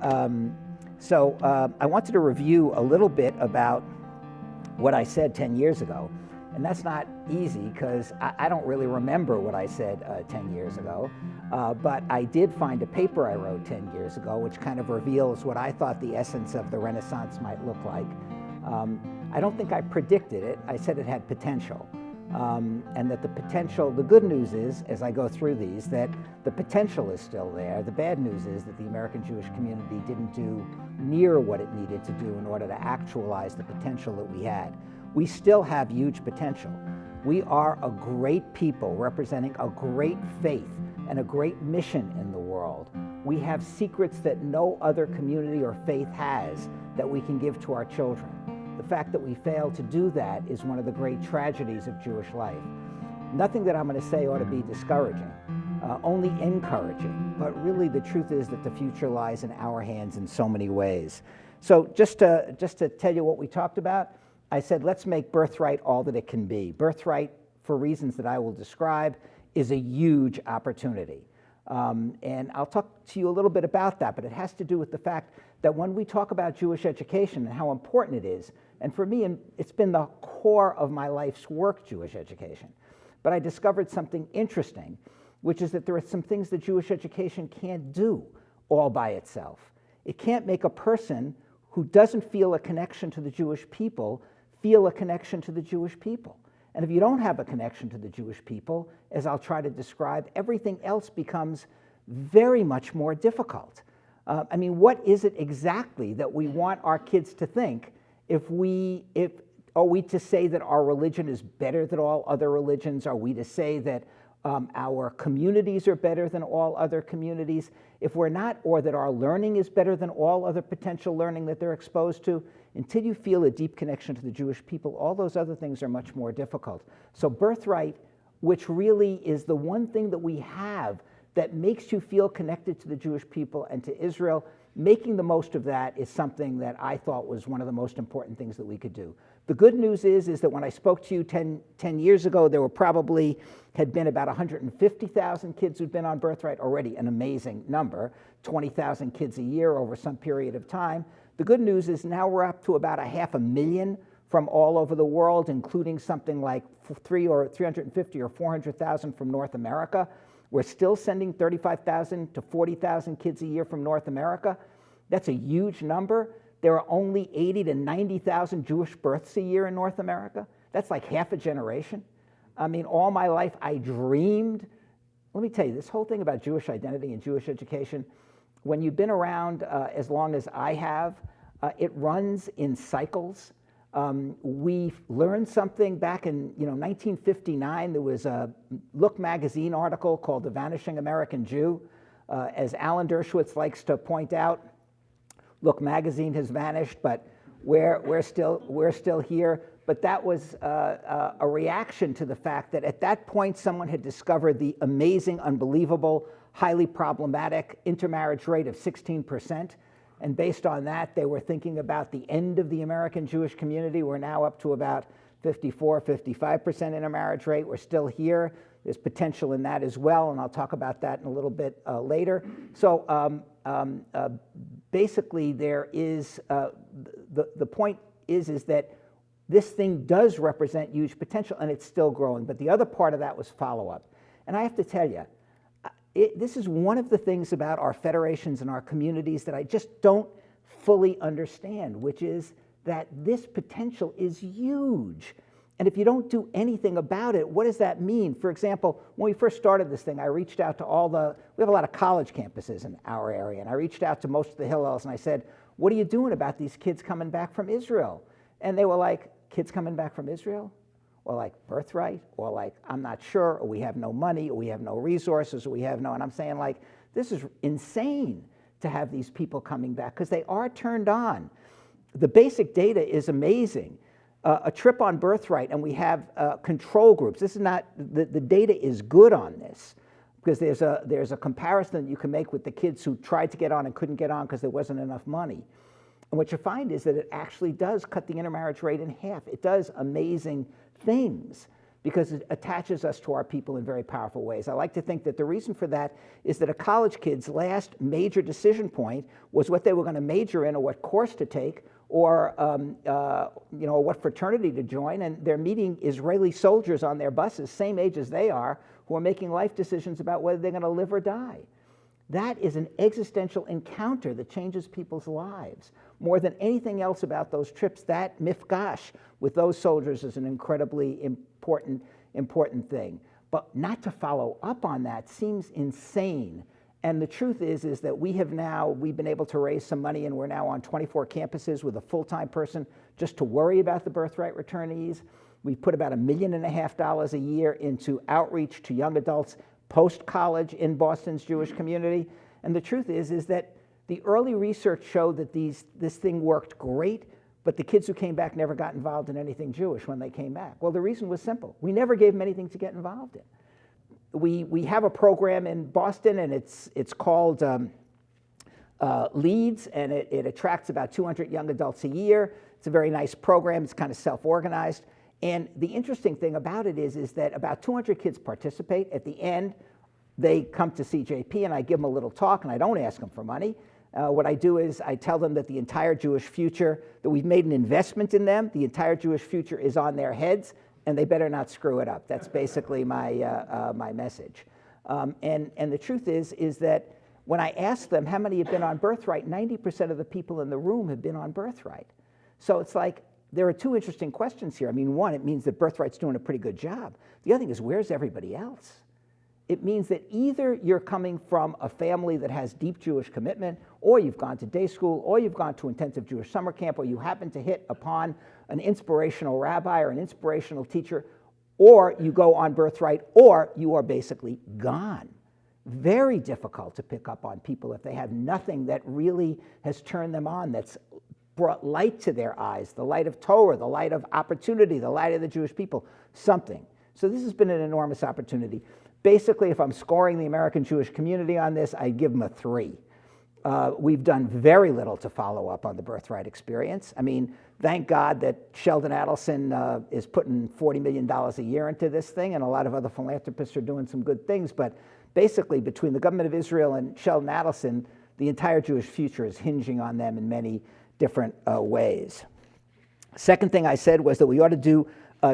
I wanted to review a little bit about what I said 10 years ago. And that's not easy because I don't really remember what I said 10 years ago. But I did find a paper I wrote 10 years ago, which kind of reveals what I thought the essence of the Renaissance might look like. I don't think I predicted it. I said it had potential. And that the potential, the good news is, as I go through these, that the potential is still there. The bad news is that the American Jewish community didn't do near what it needed to do in order to actualize the potential that we had. We still have huge potential. We are a great people representing a great faith and a great mission in the world. We have secrets that no other community or faith has that we can give to our children. The fact that we fail to do that is one of the great tragedies of Jewish life. Nothing that I'm going to say ought to be discouraging, only encouraging. But really the truth is that the future lies in our hands in so many ways. So just to tell you what we talked about, I said, let's make Birthright all that it can be. Birthright, for reasons that I will describe, is a huge opportunity. And I'll talk to you a little bit about that, but it has to do with the fact that when we talk about Jewish education and how important it is, and for me, it's been the core of my life's work, Jewish education. But I discovered something interesting, which is that there are some things that Jewish education can't do all by itself. It can't make a person who doesn't feel a connection to the Jewish people feel a connection to the Jewish people. And if you don't have a connection to the Jewish people, as I'll try to describe, everything else becomes very much more difficult. I mean, what is it exactly that we want our kids to think are we to say that our religion is better than all other religions? Are we to say that our communities are better than all other communities? If we're not, or that our learning is better than all other potential learning that they're exposed to, until you feel a deep connection to the Jewish people, all those other things are much more difficult. So Birthright, which really is the one thing that we have that makes you feel connected to the Jewish people and to Israel, making the most of that is something that I thought was one of the most important things that we could do. The good news is that when I spoke to you 10 years ago, there were had been about 150,000 kids who'd been on Birthright, already an amazing number, 20,000 kids a year over some period of time. The good news is now we're up to about 500,000 from all over the world, including something like 350 or 400,000 from North America. We're still sending 35,000 to 40,000 kids a year from North America. That's a huge number. There are only 80 to 90,000 Jewish births a year in North America. That's like half a generation. I mean, all my life I dreamed. Let me tell you, this whole thing about Jewish identity and Jewish education, when you've been around as long as I have, it runs in cycles. We learned something back in 1959. There was a Look magazine article called The Vanishing American Jew. As Alan Dershowitz likes to point out, Look magazine has vanished, but we're still here. But that was a reaction to the fact that at that point someone had discovered the amazing, unbelievable, highly problematic intermarriage rate of 16%. And based on that, they were thinking about the end of the American Jewish community. We're now up to about 54, 55% intermarriage rate. We're still here. There's potential in that as well, and I'll talk about that in a little bit later. So basically, there is the point is that this thing does represent huge potential, and it's still growing. But the other part of that was follow-up. And I have to tell you, this is one of the things about our federations and our communities that I just don't fully understand, which is that this potential is huge. And if you don't do anything about it, what does that mean? For example, when we first started this thing, I reached out to we have a lot of college campuses in our area, and I reached out to most of the Hillels and I said, what are you doing about these kids coming back from Israel? And they were like, kids coming back from Israel? Or like Birthright, or like, I'm not sure, or we have no money, or we have no resources, or we have no, and I'm saying like, this is insane to have these people coming back, because they are turned on. The basic data is amazing. A trip on Birthright, and we have control groups. This is not, the data is good on this, because there's a comparison that you can make with the kids who tried to get on and couldn't get on because there wasn't enough money. And what you find is that it actually does cut the intermarriage rate in half. It does amazing things. because it attaches us to our people in very powerful ways. I like to think that the reason for that is that a college kid's last major decision point was what they were going to major in or what course to take or what fraternity to join, and they're meeting Israeli soldiers on their buses, same age as they are, who are making life decisions about whether they're going to live or die. That is an existential encounter that changes people's lives. More than anything else about those trips, that mifgash with those soldiers is an incredibly important thing. But not to follow up on that seems insane. And the truth is that we've been able to raise some money, and we're now on 24 campuses with a full-time person just to worry about the birthright returnees. We've put about $1.5 million a year into outreach to young adults post-college in Boston's Jewish community. And the truth is that the early research showed that this thing worked great, but the kids who came back never got involved in anything Jewish when they came back. Well, the reason was simple. We never gave them anything to get involved in. We have a program in Boston, and it's called Leads, and it attracts about 200 young adults a year. It's a very nice program. It's kind of self-organized. And the interesting thing about it is that about 200 kids participate. At the end, they come to CJP, and I give them a little talk, and I don't ask them for money. What I do is I tell them that the entire Jewish future, that we've made an investment in them, the entire Jewish future is on their heads, and they better not screw it up. That's basically my message. And the truth is that when I ask them how many have been on Birthright, 90% of the people in the room have been on Birthright. So it's like, there are two interesting questions here. I mean, one, it means that Birthright's doing a pretty good job. The other thing is, where's everybody else? It means that either you're coming from a family that has deep Jewish commitment, or you've gone to day school, or you've gone to intensive Jewish summer camp, or you happen to hit upon an inspirational rabbi or an inspirational teacher, or you go on Birthright, or you are basically gone. Very difficult to pick up on people if they have nothing that really has turned them on, that's brought light to their eyes, the light of Torah, the light of opportunity, the light of the Jewish people, something. So this has been an enormous opportunity. Basically, if I'm scoring the American Jewish community on this, I give them a 3. We've done very little to follow up on the Birthright experience. I mean, thank God that Sheldon Adelson is putting $40 million a year into this thing, and a lot of other philanthropists are doing some good things, but basically between the government of Israel and Sheldon Adelson, the entire Jewish future is hinging on them in many different ways. Second thing I said was that we ought to do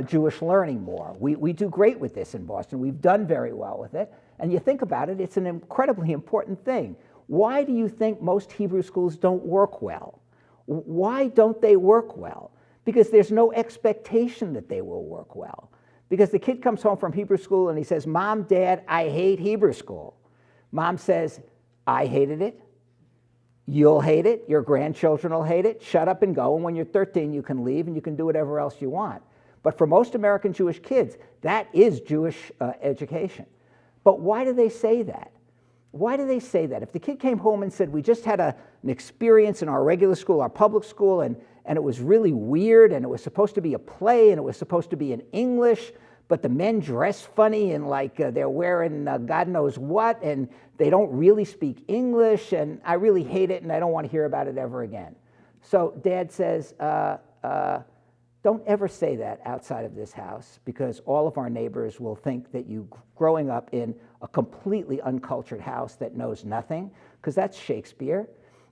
Jewish learning more. We do great with this in Boston. We've done very well with it. And you think about it, it's an incredibly important thing. Why do you think most Hebrew schools don't work well? Why don't they work well? Because there's no expectation that they will work well. Because the kid comes home from Hebrew school and he says, Mom, Dad, I hate Hebrew school. Mom says, I hated it. You'll hate it. Your grandchildren will hate it. Shut up and go. And when you're 13, you can leave and you can do whatever else you want. But for most American Jewish kids, that is Jewish education. But why do they say that? Why do they say that? If the kid came home and said, we just had an experience in our regular school, our public school, and it was really weird, and it was supposed to be a play, and it was supposed to be in English, but the men dress funny and like they're wearing God knows what, and they don't really speak English, and I really hate it, and I don't want to hear about it ever again. So Dad says, don't ever say that outside of this house, because all of our neighbors will think that you growing up in a completely uncultured house that knows nothing, because that's Shakespeare.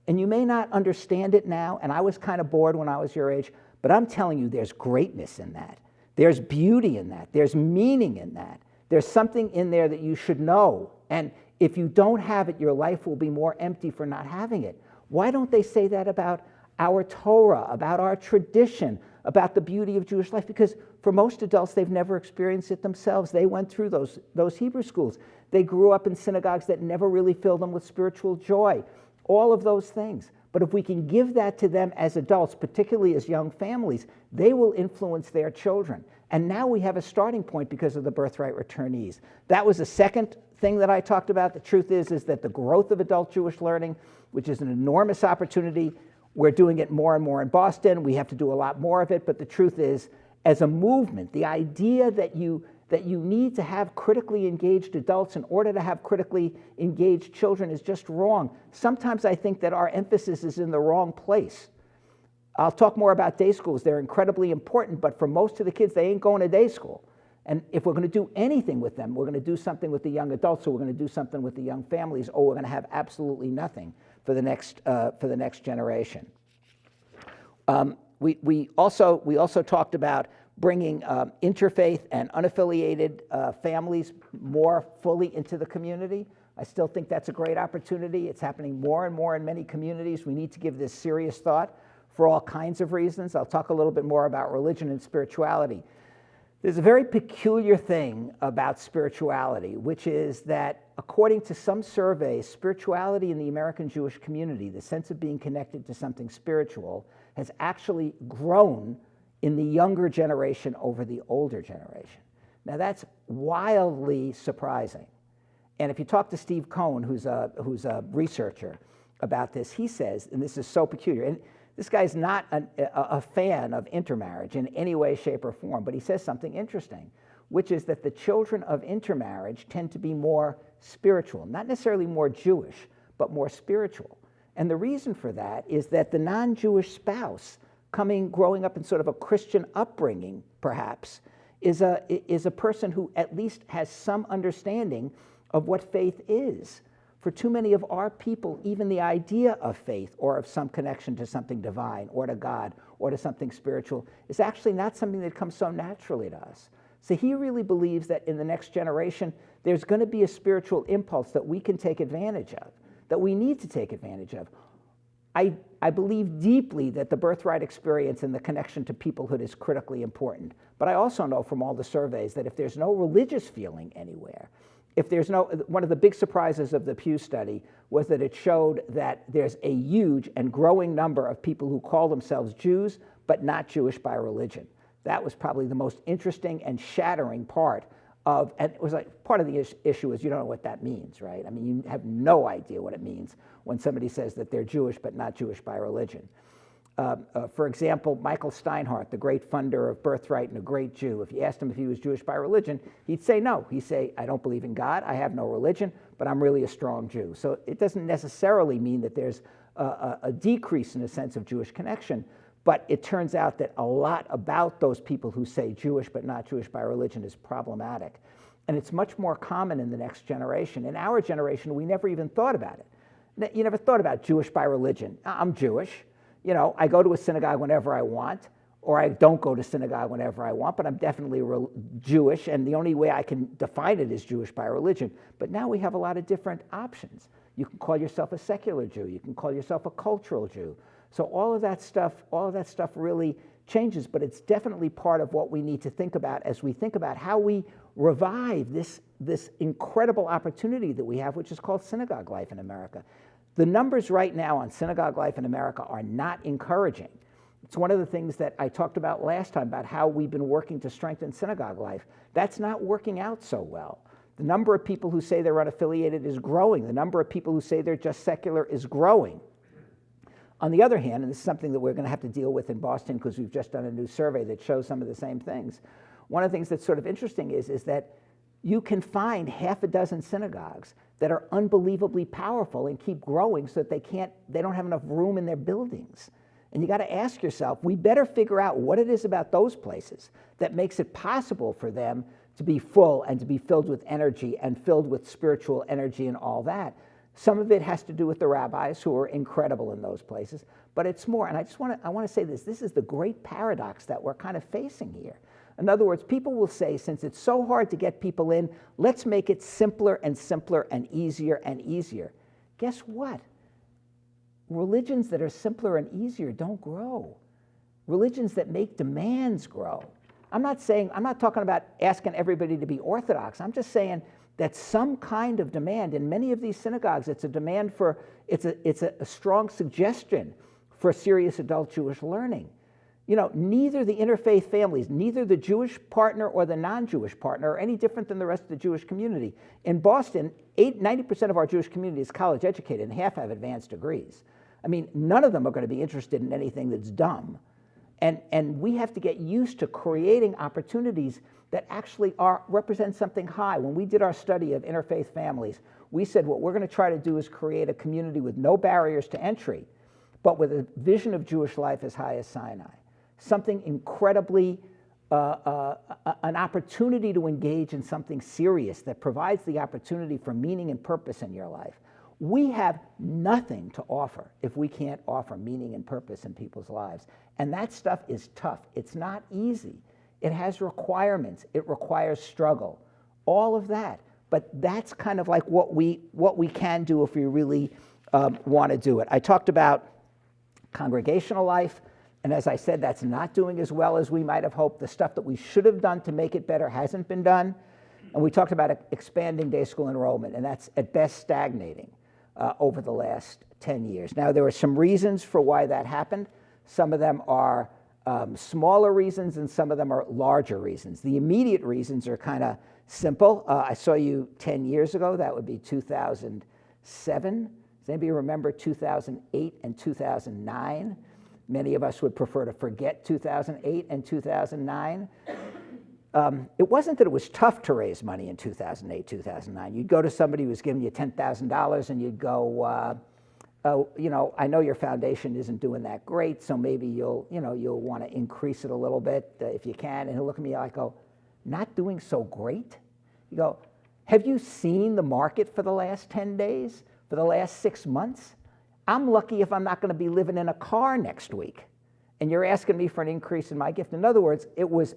And you may not understand it now, and I was kind of bored when I was your age, but I'm telling you, there's greatness in that. There's beauty in that. There's meaning in that. There's something in there that you should know. And if you don't have it, your life will be more empty for not having it. Why don't they say that about our Torah, about our tradition, about the beauty of Jewish life? Because for most adults, they've never experienced it themselves. They went through those Hebrew schools. They grew up in synagogues that never really filled them with spiritual joy. All of those things. But if we can give that to them as adults, particularly as young families, they will influence their children. And now we have a starting point because of the Birthright returnees. That was the second thing that I talked about. The truth is that the growth of adult Jewish learning, which is an enormous opportunity, we're doing it more and more in Boston. We have to do a lot more of it. But the truth is, as a movement, the idea that you need to have critically engaged adults in order to have critically engaged children is just wrong. Sometimes I think that our emphasis is in the wrong place. I'll talk more about day schools. They're incredibly important, but for most of the kids, they ain't going to day school. And if we're going to do anything with them, we're going to do something with the young adults, or we're going to do something with the young families, or we're going to have absolutely nothing for the next generation. We also talked about bringing interfaith and unaffiliated families more fully into the community. I still think that's a great opportunity. It's happening more and more in many communities. We need to give this serious thought for all kinds of reasons. I'll talk a little bit more about religion and spirituality. There's a very peculiar thing about spirituality, which is that according to some surveys, spirituality in the American Jewish community, the sense of being connected to something spiritual, has actually grown in the younger generation over the older generation. Now that's wildly surprising. And if you talk to Steve Cohn, who's a researcher about this, he says, and this is so peculiar, and this guy's not a fan of intermarriage in any way, shape, or form, but he says something interesting, which is that the children of intermarriage tend to be more spiritual, not necessarily more Jewish, but more spiritual. And the reason for that is that the non-Jewish spouse growing up in sort of a Christian upbringing, perhaps, is a person who at least has some understanding of what faith is. For too many of our people, even the idea of faith or of some connection to something divine or to God or to something spiritual is actually not something that comes so naturally to us. So he really believes that in the next generation, there's going to be a spiritual impulse that we can take advantage of, that we need to take advantage of. I believe deeply that the birthright experience and the connection to peoplehood is critically important. But I also know from all the surveys that if there's no religious feeling anywhere, one of the big surprises of the Pew study was that it showed that there's a huge and growing number of people who call themselves Jews, but not Jewish by religion. That was probably the most interesting and shattering part of, and it was like, part of the issue is you don't know what that means, right? I mean, you have no idea what it means when somebody says that they're Jewish, but not Jewish by religion. For example, Michael Steinhardt, the great funder of Birthright and a great Jew, if you asked him if he was Jewish by religion, he'd say no. He'd say, I don't believe in God, I have no religion, but I'm really a strong Jew. So it doesn't necessarily mean that there's a decrease in a sense of Jewish connection, but it turns out that a lot about those people who say Jewish but not Jewish by religion is problematic. And it's much more common in the next generation. In our generation, we never even thought about it. You never thought about Jewish by religion. I'm Jewish. You know, I go to a synagogue whenever I want, or I don't go to synagogue whenever I want, but I'm definitely Jewish, and the only way I can define it is Jewish by religion. But now we have a lot of different options. You can call yourself a secular Jew. You can call yourself a cultural Jew. So all of that stuff really changes, but it's definitely part of what we need to think about as we think about how we revive this incredible opportunity that we have, which is called synagogue life in America. The numbers right now on synagogue life in America are not encouraging. It's one of the things that I talked about last time about how we've been working to strengthen synagogue life. That's not working out so well. The number of people who say they're unaffiliated is growing. The number of people who say they're just secular is growing. On the other hand, and this is something that we're going to have to deal with in Boston because we've just done a new survey that shows some of the same things. One of the things that's sort of interesting is that you can find half a dozen synagogues that are unbelievably powerful and keep growing so that they don't have enough room in their buildings. And you got to ask yourself, we better figure out what it is about those places that makes it possible for them to be full and to be filled with energy and filled with spiritual energy and all that. Some of it has to do with the rabbis who are incredible in those places, but it's more, and I want to say this is the great paradox that we're kind of facing here. In other words, people will say, since it's so hard to get people in, let's make it simpler and simpler and easier and easier. Guess what? Religions that are simpler and easier don't grow. Religions that make demands grow. I'm not talking about asking everybody to be Orthodox. I'm just saying that some kind of demand, in many of these synagogues, it's a demand for, it's a strong suggestion for serious adult Jewish learning. You know, neither the interfaith families, neither the Jewish partner or the non-Jewish partner are any different than the rest of the Jewish community. In Boston, 90% of our Jewish community is college educated and half have advanced degrees. I mean, none of them are going to be interested in anything that's dumb. And we have to get used to creating opportunities that actually represent something high. When we did our study of interfaith families, we said what we're going to try to do is create a community with no barriers to entry, but with a vision of Jewish life as high as Sinai. Something incredibly an opportunity to engage in something serious that provides the opportunity for meaning and purpose in your life. We have nothing to offer if we can't offer meaning and purpose in people's lives. And that stuff is tough. It's not easy. It has requirements. It requires struggle, all of that. But that's kind of like what we can do if we really want to do it. I talked about congregational life, and as I said, that's not doing as well as we might have hoped. The stuff that we should have done to make it better hasn't been done. And we talked about expanding day school enrollment, and that's at best stagnating over the last 10 years. Now, there are some reasons for why that happened. Some of them are smaller reasons, and some of them are larger reasons. The immediate reasons are kind of simple. I saw you 10 years ago. That would be 2007. Does anybody remember 2008 and 2009? Many of us would prefer to forget 2008 and 2009. It wasn't that it was tough to raise money in 2008, 2009. You'd go to somebody who was giving you $10,000 and you'd go, I know your foundation isn't doing that great, so maybe you'll want to increase it a little bit if you can. And he'll look at me like, not doing so great? You go, have you seen the market for the last 10 days, for the last 6 months? I'm lucky if I'm not going to be living in a car next week. And you're asking me for an increase in my gift. In other words, it was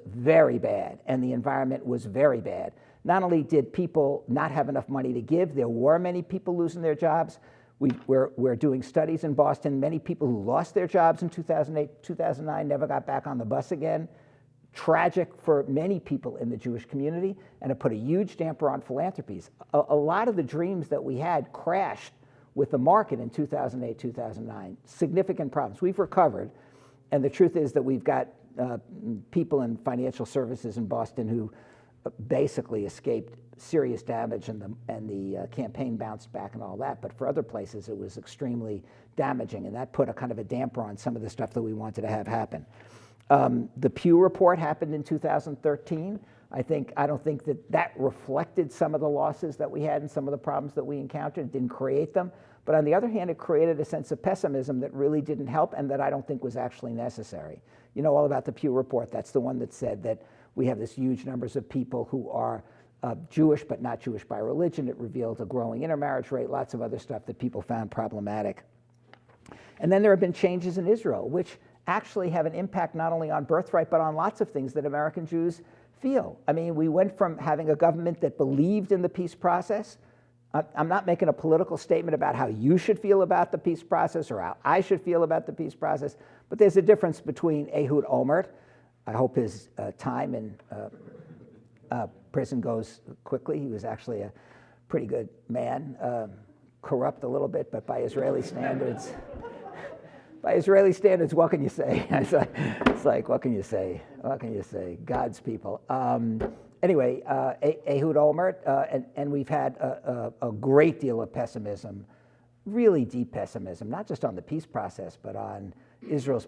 very bad, and the environment was very bad. Not only did people not have enough money to give, there were many people losing their jobs. We're doing studies in Boston. Many people who lost their jobs in 2008, 2009 never got back on the bus again. Tragic for many people in the Jewish community, and it put a huge damper on philanthropies. A lot of the dreams that we had crashed with the market in 2008, 2009. Significant problems. We've recovered, and the truth is that we've got people in financial services in Boston who basically escaped serious damage, and the campaign bounced back and all that. But for other places, it was extremely damaging, and that put a kind of a damper on some of the stuff that we wanted to have happen. The Pew report happened in 2013. I don't think that reflected some of the losses that we had and some of the problems that we encountered. It didn't create them. But on the other hand, it created a sense of pessimism that really didn't help and that I don't think was actually necessary. You know all about the Pew report. That's the one that said that we have this huge numbers of people who are Jewish but not Jewish by religion. It revealed a growing intermarriage rate, lots of other stuff that people found problematic. And then there have been changes in Israel, which actually have an impact not only on Birthright but on lots of things that American Jews feel. I mean, we went from having a government that believed in the peace process. I'm not making a political statement about how you should feel about the peace process or how I should feel about the peace process, but there's a difference between Ehud Olmert. I hope his time in prison goes quickly. He was actually a pretty good man, corrupt a little bit, but by Israeli standards, what can you say? It's like, what can you say? What can you say? God's people. Anyway, Ehud Olmert, and we've had a great deal of pessimism, really deep pessimism, not just on the peace process, but on Israel's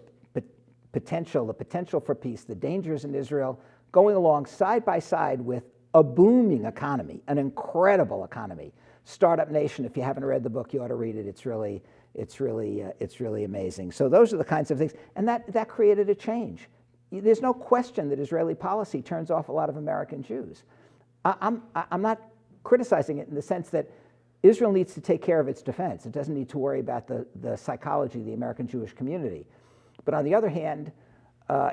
potential, the potential for peace, the dangers in Israel, going along side by side with a booming economy, an incredible economy. Startup Nation, if you haven't read the book, you ought to read it. It's really amazing. So those are the kinds of things, and that created a change. There's no question that Israeli policy turns off a lot of American Jews. I'm not criticizing it in the sense that Israel needs to take care of its defense. It doesn't need to worry about the psychology of the American Jewish community. But on the other hand,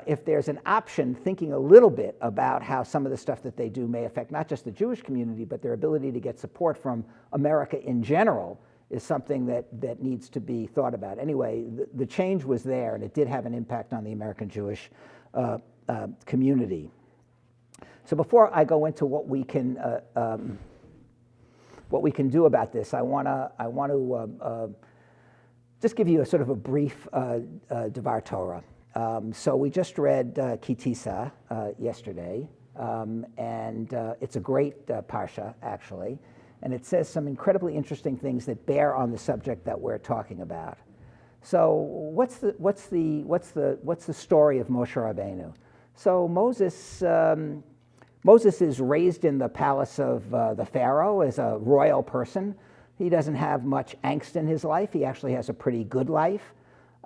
if there's an option, thinking a little bit about how some of the stuff that they do may affect not just the Jewish community, but their ability to get support from America in general, is something that needs to be thought about. Anyway, the change was there, and it did have an impact on the American Jewish community. So before I go into what we can do about this, I want to just give you a sort of a brief Devar Torah. So we just read Kitisa yesterday, and it's a great parsha actually, and it says some incredibly interesting things that bear on the subject that we're talking about. So what's the story of Moshe Rabbeinu? So Moses is raised in the palace of the Pharaoh as a royal person. He doesn't have much angst in his life. He actually has a pretty good life.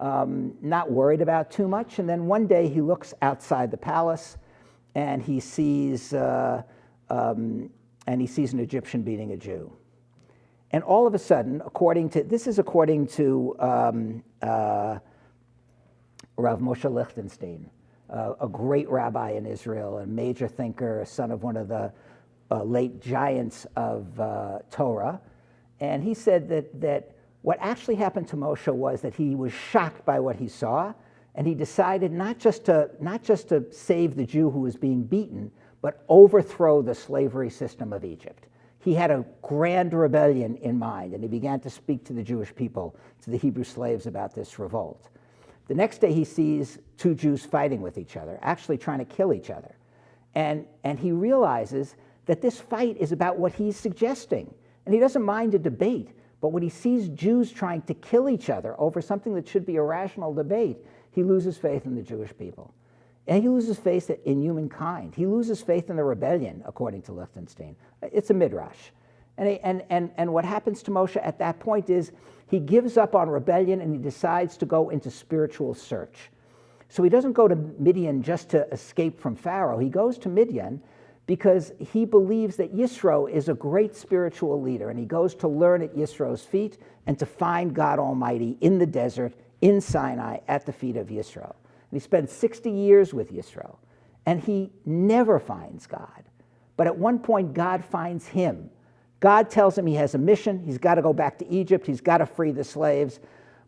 not worried about too much. And then one day he looks outside the palace, and he sees an Egyptian beating a Jew. And all of a sudden, according to Rav Moshe Lichtenstein, a great rabbi in Israel, a major thinker, son of one of the late giants of Torah. And he said that what actually happened to Moshe was that he was shocked by what he saw, and he decided not just to save the Jew who was being beaten, but overthrow the slavery system of Egypt. He had a grand rebellion in mind, and he began to speak to the Jewish people, to the Hebrew slaves, about this revolt. The next day he sees two Jews fighting with each other, actually trying to kill each other. And he realizes that this fight is about what he's suggesting. And he doesn't mind a debate, but when he sees Jews trying to kill each other over something that should be a rational debate, he loses faith in the Jewish people. And he loses faith in humankind. He loses faith in the rebellion, according to Lichtenstein. It's a midrash. And what happens to Moshe at that point is he gives up on rebellion and he decides to go into spiritual search. So he doesn't go to Midian just to escape from Pharaoh. He goes to Midian because he believes that Yisro is a great spiritual leader, and he goes to learn at Yisro's feet and to find God Almighty in the desert, in Sinai, at the feet of Yisro. And he spends 60 years with Yisro, and he never finds God. But at one point, God finds him. God tells him he has a mission. He's got to go back to Egypt. He's got to free the slaves.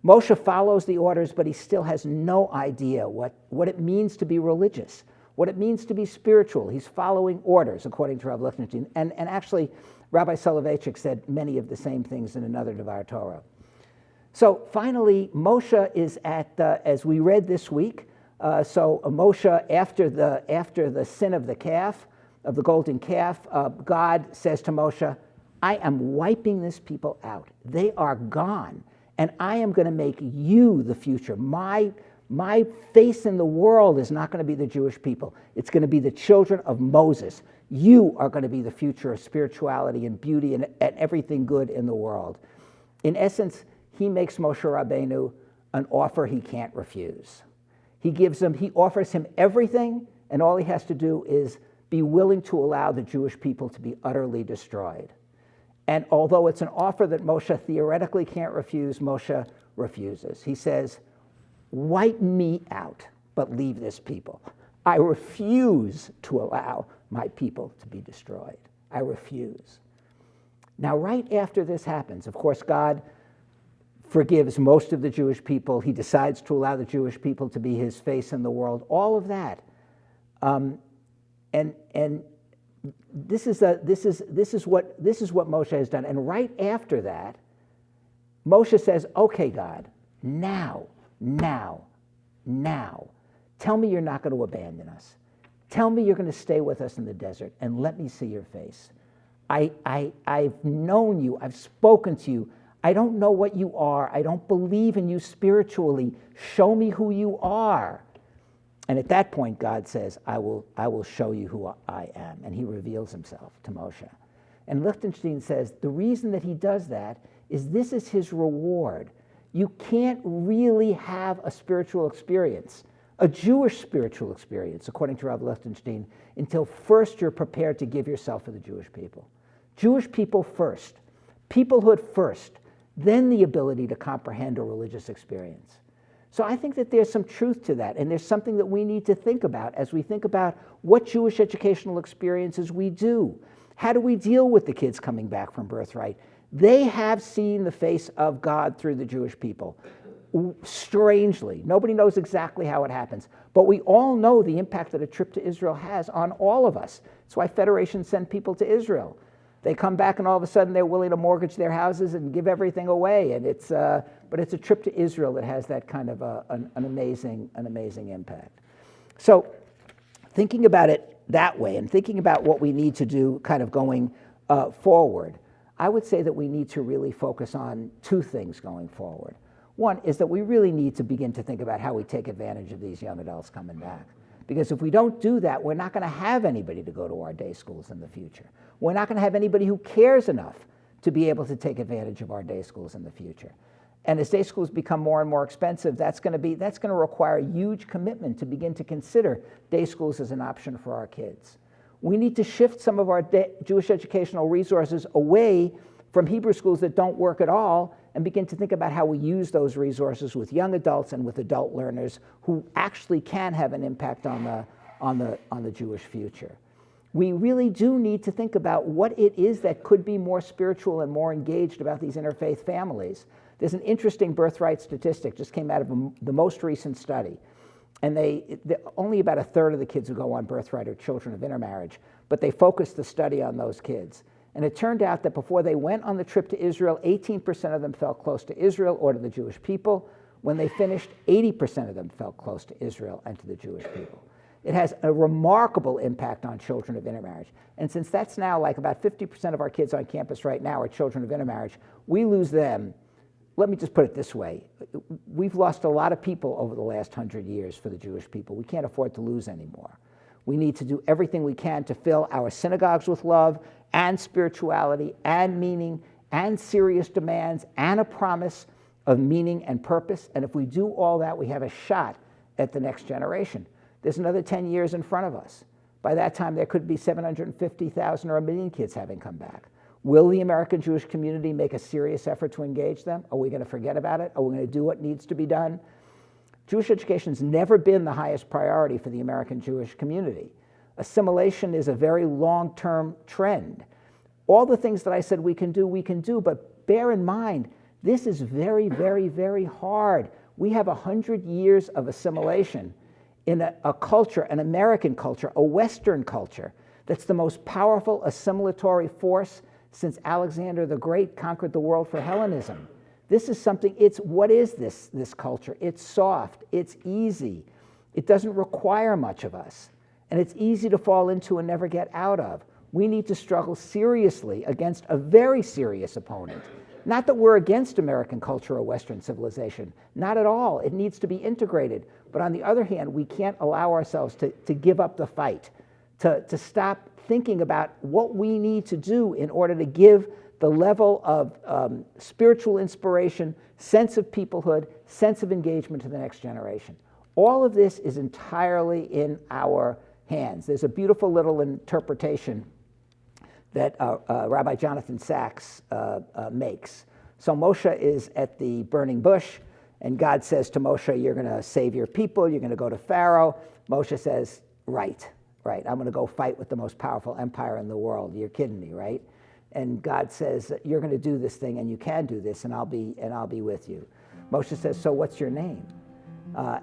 Moshe follows the orders, but he still has no idea what it means to be religious, what it means to be spiritual. He's following orders, according to Rav Lichtenstein. And actually, Rabbi Soloveitchik said many of the same things in another Devar Torah. So finally, Moshe is at, as we read this week, Moshe, after the sin of the calf, of the golden calf, God says to Moshe, I am wiping this people out. They are gone, and I am going to make you the future. My face in the world is not going to be the Jewish people. It's going to be the children of Moses. You are going to be the future of spirituality and beauty and everything good in the world. In essence, he makes Moshe Rabbeinu an offer he can't refuse. He offers him everything, and all he has to do is be willing to allow the Jewish people to be utterly destroyed. And although it's an offer that Moshe theoretically can't refuse, Moshe refuses. He says, wipe me out, but leave this people. I refuse to allow my people to be destroyed. I refuse. Now, right after this happens, of course, God forgives most of the Jewish people. He decides to allow the Jewish people to be his face in the world. All of that. And this is what Moshe has done. And right after that, Moshe says, okay, God, now, tell me you're not going to abandon us. Tell me you're going to stay with us in the desert, and let me see your face. I've known you. I've spoken to you. I don't know what you are. I don't believe in you spiritually. Show me who you are. And at that point, God says, I will show you who I am. And he reveals himself to Moshe. And Lichtenstein says the reason that he does that is this is his reward. You can't really have a spiritual experience, a Jewish spiritual experience, according to Rav Lichtenstein, until first you're prepared to give yourself for the Jewish people. Jewish people first, peoplehood first, then the ability to comprehend a religious experience. So I think that there's some truth to that, and there's something that we need to think about as we think about what Jewish educational experiences we do. How do we deal with the kids coming back from Birthright? They have seen the face of God through the Jewish people. Strangely, nobody knows exactly how it happens, but we all know the impact that a trip to Israel has on all of us. That's why federations send people to Israel. They come back and all of a sudden they're willing to mortgage their houses and give everything away. And but it's a trip to Israel that has that kind of an amazing impact. So thinking about it that way and thinking about what we need to do kind of going forward, I would say that we need to really focus on two things going forward. One is that we really need to begin to think about how we take advantage of these young adults coming back. Because if we don't do that, we're not going to have anybody to go to our day schools in the future. We're not going to have anybody who cares enough to be able to take advantage of our day schools in the future. And as day schools become more and more expensive, that's going to require a huge commitment to begin to consider day schools as an option for our kids. We need to shift some of our Jewish educational resources away from Hebrew schools that don't work at all and begin to think about how we use those resources with young adults and with adult learners who actually can have an impact on the Jewish future. We really do need to think about what it is that could be more spiritual and more engaged about these interfaith families. There's an interesting Birthright statistic, just came out of the most recent study. And only about a third of the kids who go on Birthright are children of intermarriage, but they focused the study on those kids. And it turned out that before they went on the trip to Israel, 18% of them felt close to Israel or to the Jewish people. When they finished, 80% of them felt close to Israel and to the Jewish people. It has a remarkable impact on children of intermarriage. And since that's now like about 50% of our kids on campus right now are children of intermarriage, we lose them. Let me just put it this way. We've lost a lot of people over the last 100 years for the Jewish people. We can't afford to lose anymore. We need to do everything we can to fill our synagogues with love and spirituality and meaning and serious demands and a promise of meaning and purpose. And if we do all that, we have a shot at the next generation. There's another 10 years in front of us. By that time, there could be 750,000 or 1 million kids having come back. Will the American Jewish community make a serious effort to engage them? Are we going to forget about it? Are we going to do what needs to be done? Jewish education has never been the highest priority for the American Jewish community. Assimilation is a very long-term trend. All the things that I said we can do, but bear in mind, this is very, very, very hard. We have 100 years of assimilation in a culture, an American culture, a Western culture, that's the most powerful assimilatory force since Alexander the Great conquered the world for Hellenism. This is something, what is this culture? It's soft, it's easy, it doesn't require much of us, and it's easy to fall into and never get out of. We need to struggle seriously against a very serious opponent. Not that we're against American culture or Western civilization, not at all. It needs to be integrated. But on the other hand, we can't allow ourselves to give up the fight, to stop thinking about what we need to do in order to give the level of spiritual inspiration, sense of peoplehood, sense of engagement to the next generation. All of this is entirely in our hands. There's a beautiful little interpretation that Rabbi Jonathan Sachs makes. So Moshe is at the burning bush, and God says to Moshe, you're going to save your people, you're going to go to Pharaoh. Moshe says, right, I'm going to go fight with the most powerful empire in the world. You're kidding me, right? And God says, you're going to do this thing, and you can do this, and I'll be with you. Moshe says, so what's your name?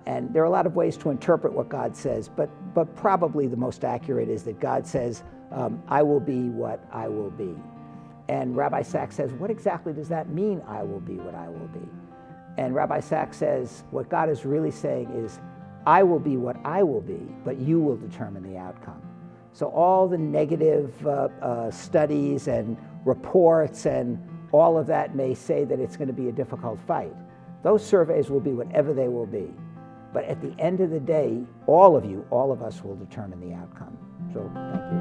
And there are a lot of ways to interpret what God says, but probably the most accurate is that God says, I will be what I will be. And Rabbi Sachs says, what exactly does that mean, I will be what I will be? And Rabbi Sachs says, what God is really saying is, I will be what I will be, but you will determine the outcome. So all the negative studies and reports and all of that may say that it's going to be a difficult fight. Those surveys will be whatever they will be. But at the end of the day, all of us will determine the outcome. So thank you.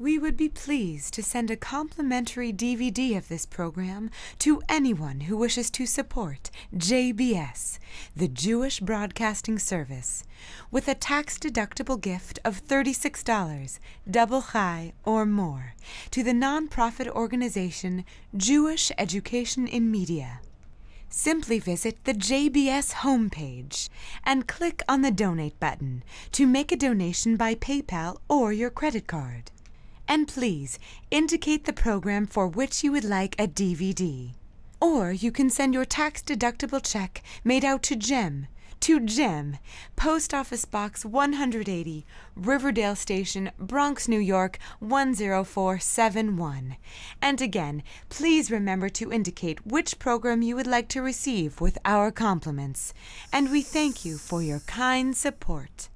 We would be pleased to send a complimentary DVD of this program to anyone who wishes to support JBS, the Jewish Broadcasting Service, with a tax-deductible gift of $36, double chai or more, to the nonprofit organization Jewish Education in Media. Simply visit the JBS homepage and click on the Donate button to make a donation by PayPal or your credit card. And please indicate the program for which you would like a DVD. Or you can send your tax-deductible check made out to Jem, Post Office Box 180, Riverdale Station, Bronx, New York 10471. And again, please remember to indicate which program you would like to receive with our compliments. And we thank you for your kind support.